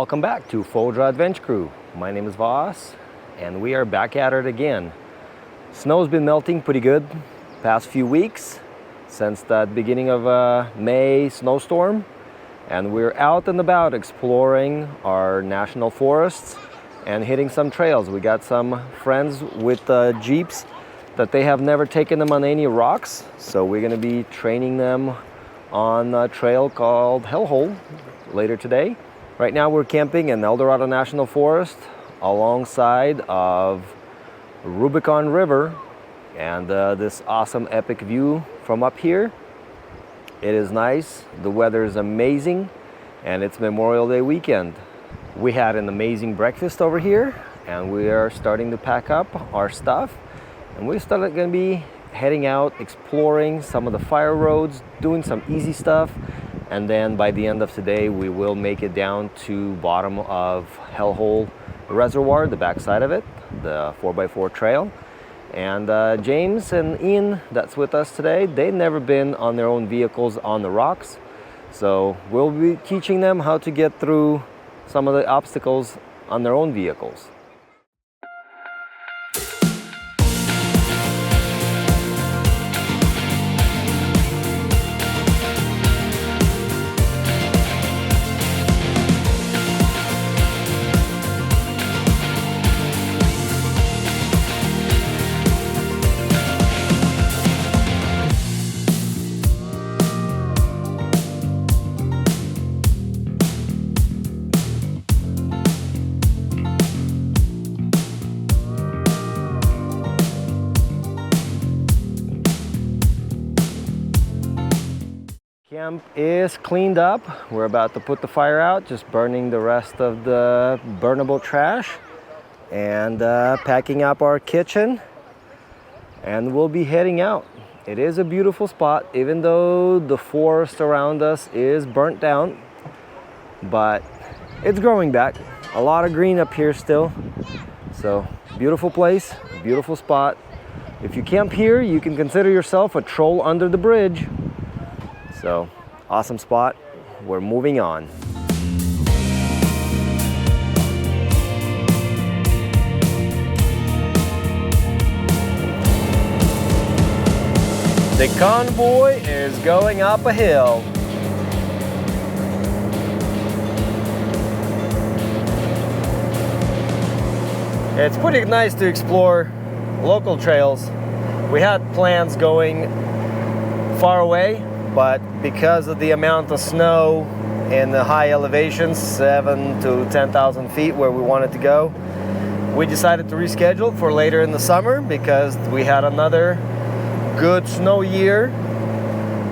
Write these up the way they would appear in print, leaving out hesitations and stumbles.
Welcome back to Foldra Adventure Crew. My name is Voss, and we are back at it again. Snow's been melting pretty good past few weeks since the beginning of May snowstorm, and we're out and about exploring our national forests and hitting some trails. We got some friends with Jeeps that they have never taken them on any rocks, so we're going to be training them on a trail called Hellhole later today. Right now we're camping in El Dorado National Forest alongside of Rubicon River, and this awesome epic view from up here. It is nice, the weather is amazing, and it's Memorial Day weekend. We had an amazing breakfast over here, and we are starting to pack up our stuff, and we're going to be heading out, exploring some of the fire roads, doing some easy stuff, and then by the end of today we will make it down to bottom of Hellhole Reservoir, the backside of it, the 4x4 trail. And James and Ian, that's with us today, they've never been on their own vehicles on the rocks, so we'll be teaching them how to get through some of the obstacles on their own vehicles. Camp is cleaned up. We're about to put the fire out, just burning the rest of the burnable trash and packing up our kitchen, and we'll be heading out. It is a beautiful spot, even though the forest around us is burnt down, but it's growing back. A lot of green up here still. So beautiful place, beautiful spot. If you camp here, you can consider yourself a troll under the bridge. So, awesome spot. We're moving on. The convoy is going up a hill. It's pretty nice to explore local trails. We had plans going far away, but because of the amount of snow in the high elevations, 7,000 to 10,000 feet where we wanted to go, we decided to reschedule for later in the summer because we had another good snow year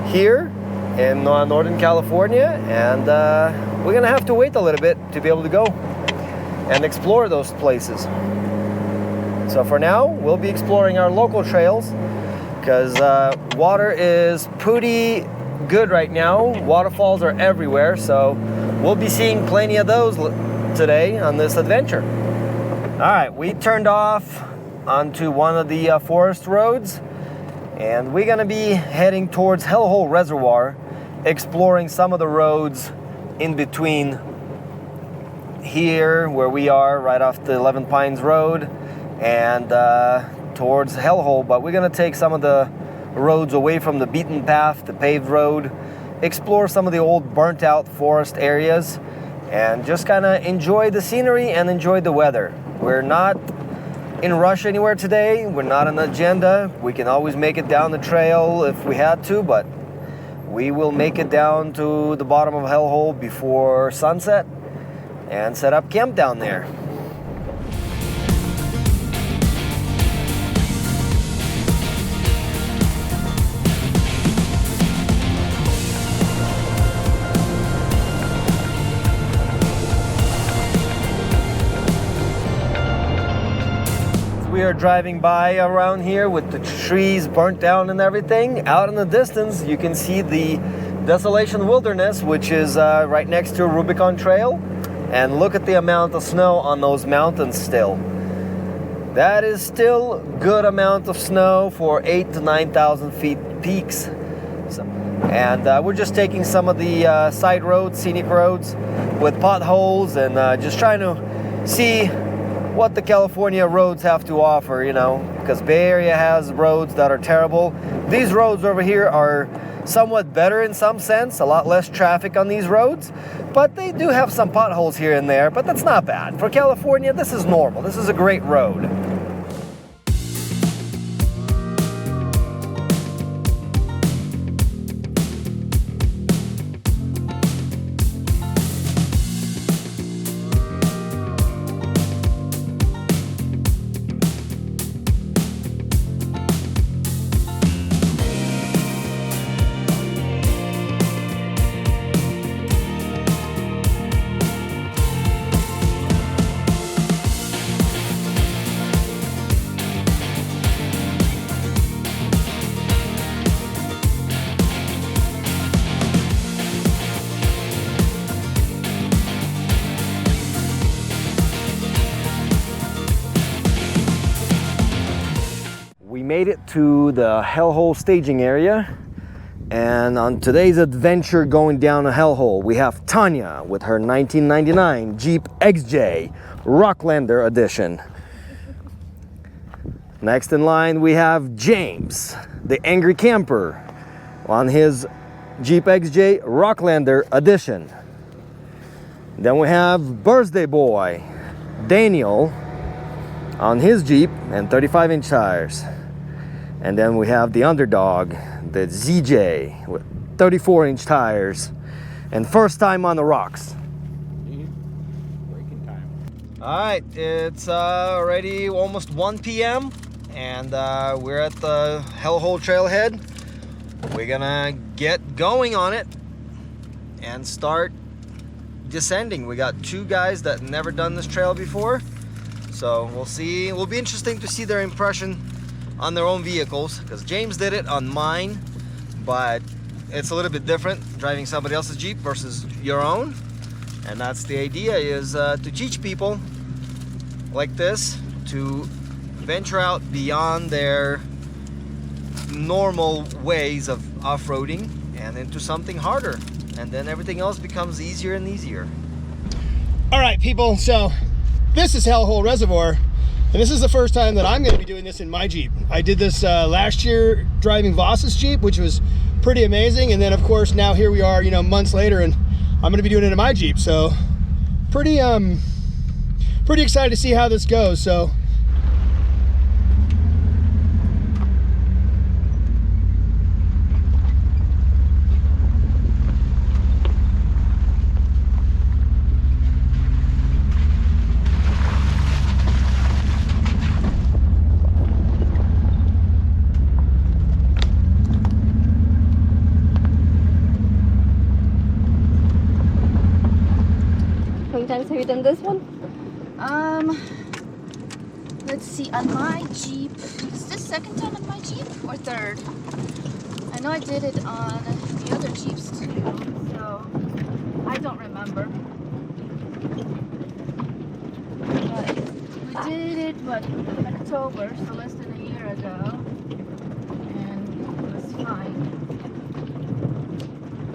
here in Northern California, and we're gonna have to wait a little bit to be able to go and explore those places. So for now, we'll be exploring our local trails because water is pretty good right now. Waterfalls are everywhere, so we'll be seeing plenty of those today on this adventure. All right, we turned off onto one of the forest roads, and we're gonna be heading towards Hellhole Reservoir, exploring some of the roads in between here where we are right off the 11 Pines Road and towards Hellhole, but we're gonna take some of the roads away from the beaten path, the paved road, explore some of the old burnt out forest areas, and just kind of enjoy the scenery and enjoy the weather. We're not in a rush anywhere today. We're not on the agenda. We can always make it down the trail if we had to, but we will make it down to the bottom of Hellhole before sunset and set up camp down there. We are driving by around here with the trees burnt down and everything. Out in the distance, you can see the Desolation Wilderness, which is right next to Rubicon Trail. And look at the amount of snow on those mountains still. That is still good amount of snow for 8,000 to 9,000 feet peaks. So, and we're just taking some of the side roads, scenic roads, with potholes and just trying to see what the California roads have to offer, you know, because Bay Area has roads that are terrible. These roads over here are somewhat better in some sense, a lot less traffic on these roads, but they do have some potholes here and there, but that's not bad. For California, this is normal. This is a great road. Made it to the Hellhole staging area, and on today's adventure going down a Hellhole we have Tanya with her 1999 Jeep XJ Rocklander edition. Next in line we have James, the angry camper, on his Jeep XJ Rocklander edition. Then we have birthday boy Daniel on his Jeep and 35-inch tires. And then we have the underdog, the ZJ, with 34-inch tires, and first time on the rocks. Breaking time. All right, it's already almost 1 p.m. and we're at the Hellhole trailhead. We're gonna get going on it and start descending. We got 2 guys that never done this trail before, so we'll see. It will be interesting to see their impression on their own vehicles, because James did it on mine, but it's a little bit different driving somebody else's Jeep versus your own. And that's the idea, is to teach people like this to venture out beyond their normal ways of off-roading and into something harder, and then everything else becomes easier and easier. All right, people, so this is Hellhole Reservoir. And this is the first time that I'm going to be doing this in my Jeep. I did this last year driving Voss's Jeep, which was pretty amazing. And then of course now here we are, you know, months later, and I'm going to be doing it in my Jeep. So pretty excited to see how this goes. So times have you done this one? Let's see, on my Jeep, is this second time on my Jeep or third? I know I did it on the other Jeeps too, so I don't remember. But we did it, what, in October, so less than a year ago, and it was fine.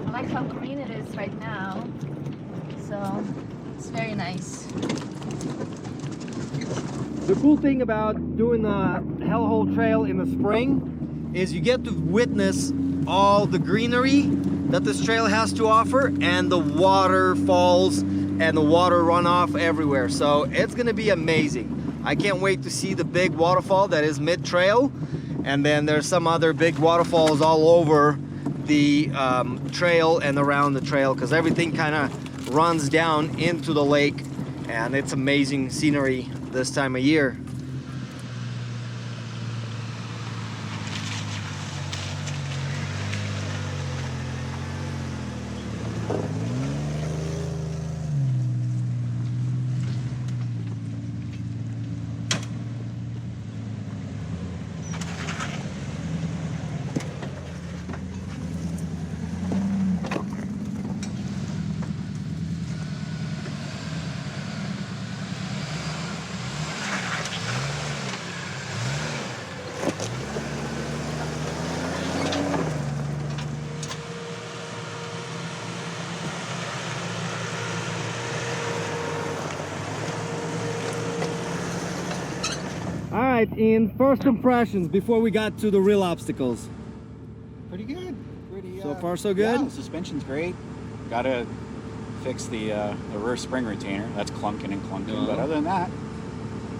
I like how green it is right now, so it's very nice. The cool thing about doing the Hellhole Trail in the spring is you get to witness all the greenery that this trail has to offer, and the waterfalls and the water runoff everywhere. So it's gonna be amazing. I can't wait to see the big waterfall that is mid-trail, and then there's some other big waterfalls all over the trail and around the trail, because everything kind of runs down into the lake, and it's amazing scenery this time of year. right, Ian, first impressions before we got to the real obstacles. Pretty good. Pretty. So far, so good? Yeah, the suspension's great. Gotta fix the rear spring retainer. That's clunking and clunking. But other than that,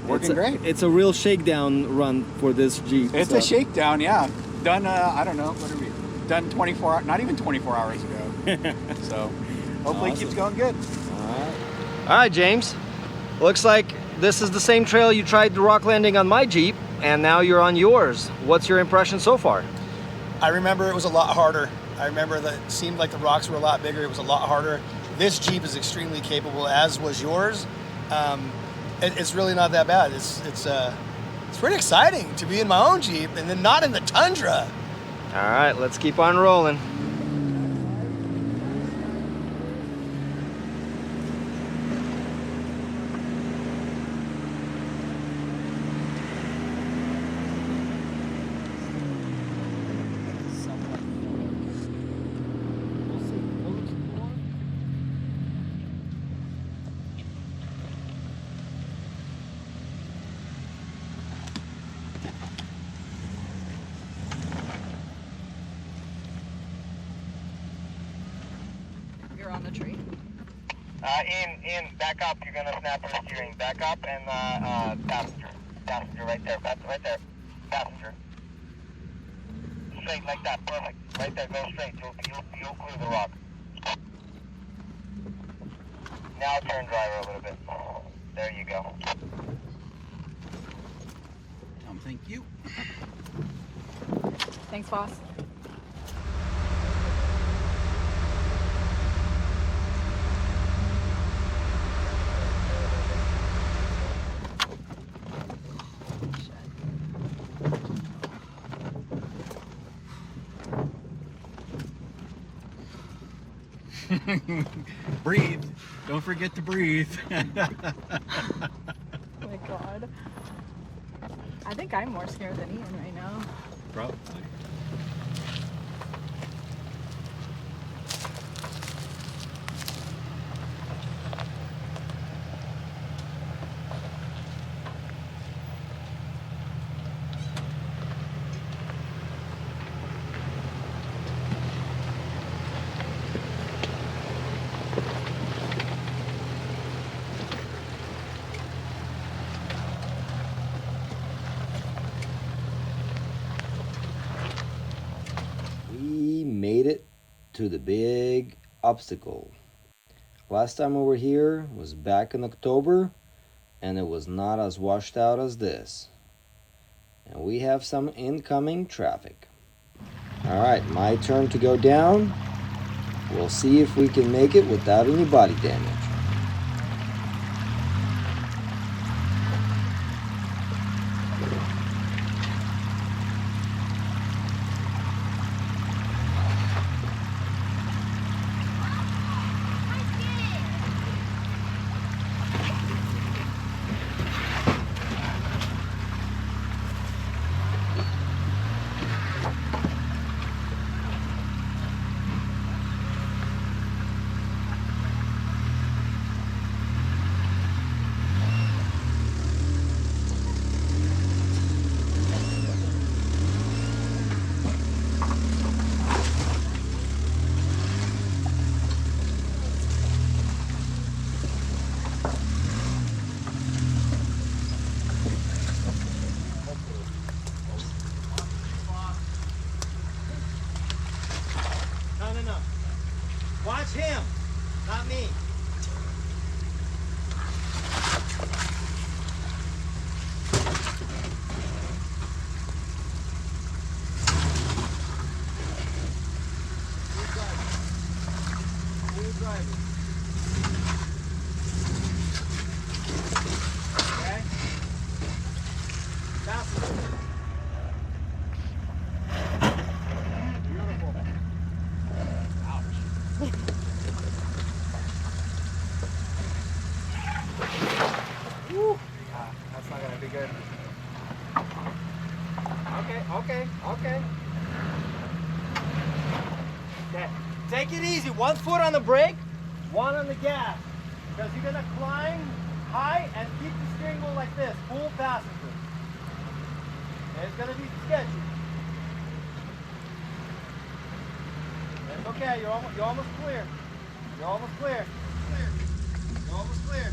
working great. It's a real shakedown run for this Jeep. It's a shakedown, yeah. Done, I don't know, what are we? Done 24 hours, not even 24 hours ago. So hopefully it keeps going good. All right, James. Looks like this is the same trail you tried the rock landing on my Jeep, and now you're on yours. What's your impression so far? I remember it was a lot harder. I remember that it seemed like the rocks were a lot bigger. It was a lot harder. This Jeep is extremely capable, as was yours. It's really not that bad. It's pretty exciting to be in my own Jeep and then not in the tundra. All right, let's keep on rolling. You're on the tree. Ian, back up. You're gonna snap your steering. Back up and passenger. Passenger right there. Right there. Passenger. Straight like that. Perfect. Right there. Go straight. You'll clear the rock. Now turn driver a little bit. There you go. Thank you. Thanks, boss. Breathe. Don't forget to breathe. Oh my god. I think I'm more scared than Ian right now. Probably. We made it to the big obstacle. Last time we were here was back in October, and it was not as washed out as this. And we have some incoming traffic. All right, my turn to go down. We'll see if we can make it without any body damage. No. Watch him, not me. Who's driving? Okay. Faster. That's not gonna be good. Okay. Okay, take it easy. 1 foot on the brake, 1 on the gas. Because you're gonna climb high and keep the steering wheel like this, full passenger. It's gonna be sketchy. It's okay. You're almost clear. You're almost clear. You're almost clear.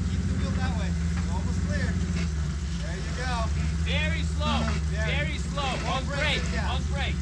Keep the wheel that way. You're almost clear. There you go. Very slow. Very slow. On brake. On brake.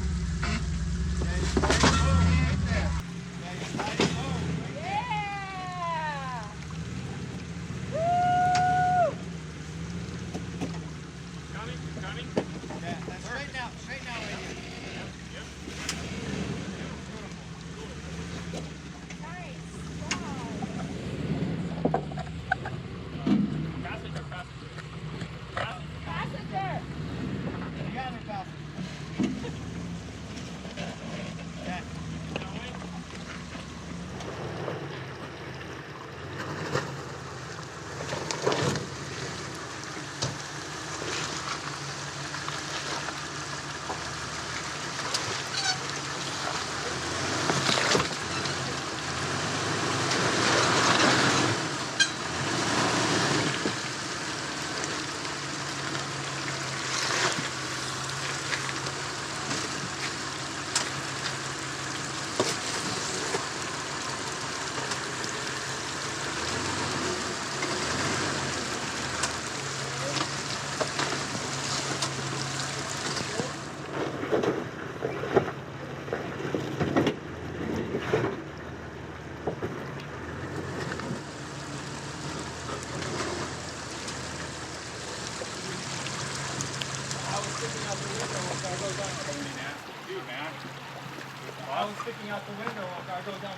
I was sticking out the window while car goes down.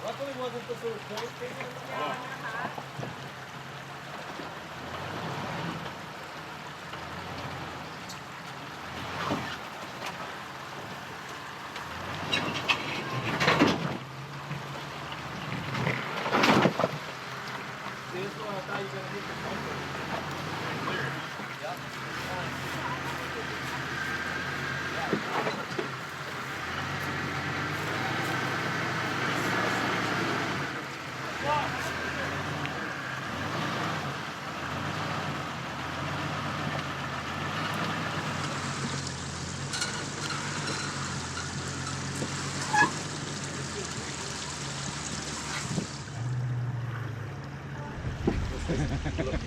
Luckily, wasn't the sort of point thing. This is what I thought you were gonna hit the bumper.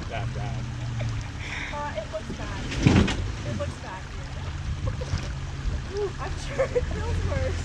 That bad. It looks bad. It looks bad. Ooh, I'm sure it feels worse.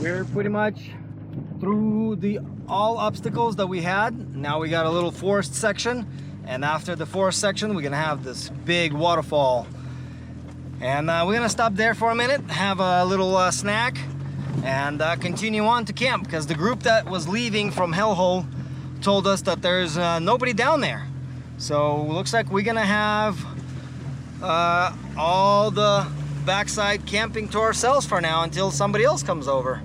We're pretty much through all obstacles that we had. Now we got a little forest section, and after the forest section we're gonna have this big waterfall. And we're gonna stop there for a minute, have a little snack, and continue on to camp, because the group that was leaving from Hellhole told us that there's nobody down there. So looks like we're gonna have all the backside camping to ourselves for now until somebody else comes over.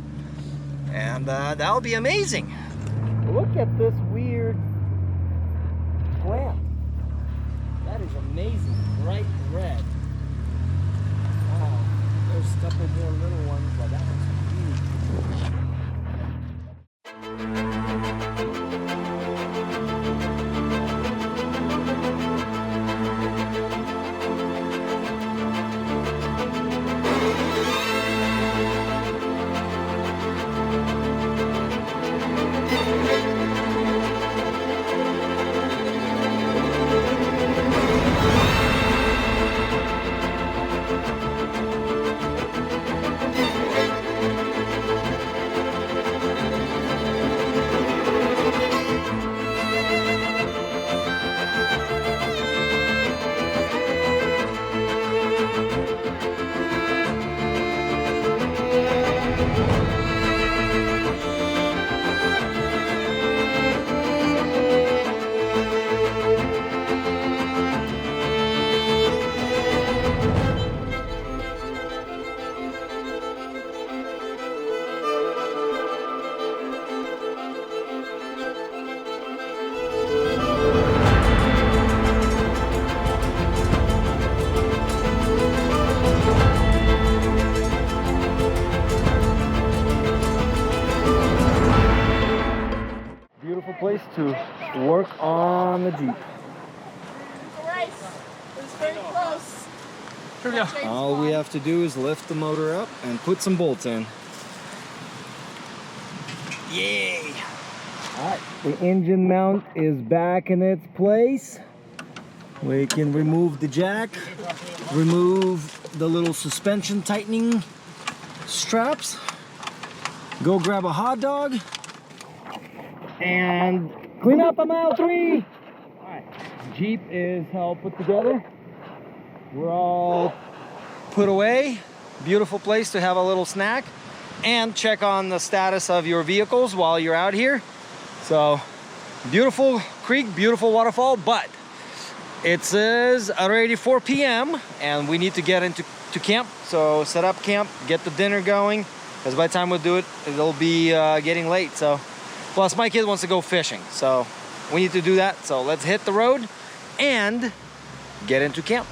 And that'll be amazing. Look at this weird plant. That is amazing, bright red. Wow, there's a couple more little ones, but that one's huge. Beautiful place to work on the Jeep. Right. It's very close. Here we go. All we have to do is lift the motor up and put some bolts in. Yay! Alright, the engine mount is back in its place. We can remove the jack, remove the little suspension tightening straps, go grab a hot dog, and clean up a mile 3. Alright, Jeep is all put together. We're all put away. Beautiful place to have a little snack and check on the status of your vehicles while you're out here. So, beautiful creek, beautiful waterfall, but it says already 4 p.m. and we need to get into camp. So set up camp, get the dinner going, because by the time we do it, it'll be getting late. So, plus my kid wants to go fishing, so we need to do that. So let's hit the road and get into camp.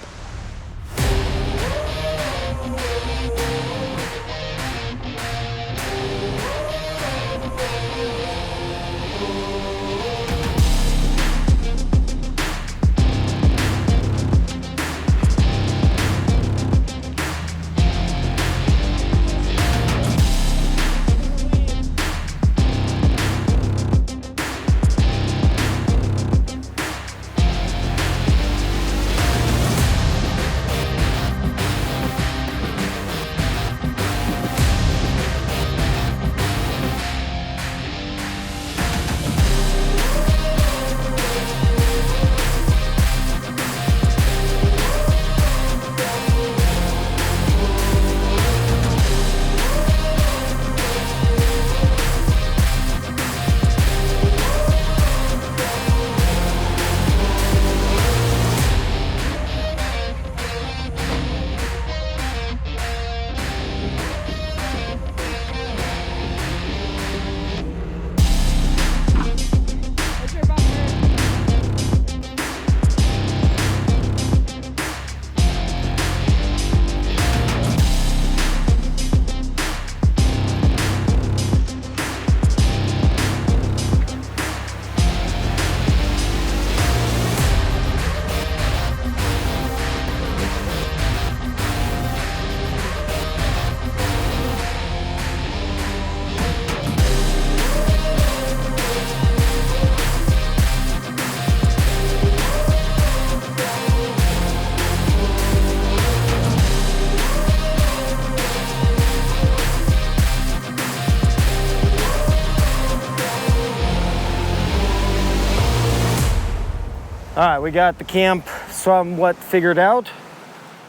All right, we got the camp somewhat figured out.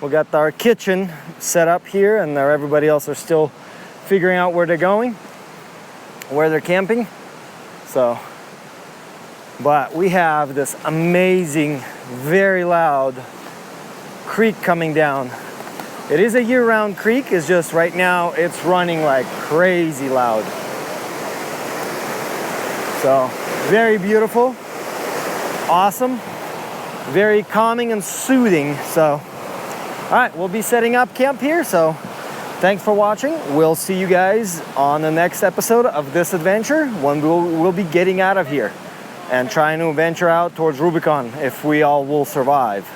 We got our kitchen set up here, and everybody else are still figuring out where they're going, where they're camping. So, but we have this amazing, very loud creek coming down. It is a year-round creek, it's just right now it's running like crazy loud. So, very beautiful, awesome, very calming and soothing. So, all right, we'll be setting up camp here. So, thanks for watching. We'll see you guys on the next episode of this adventure when we'll be getting out of here and trying to venture out towards Rubicon if we all will survive.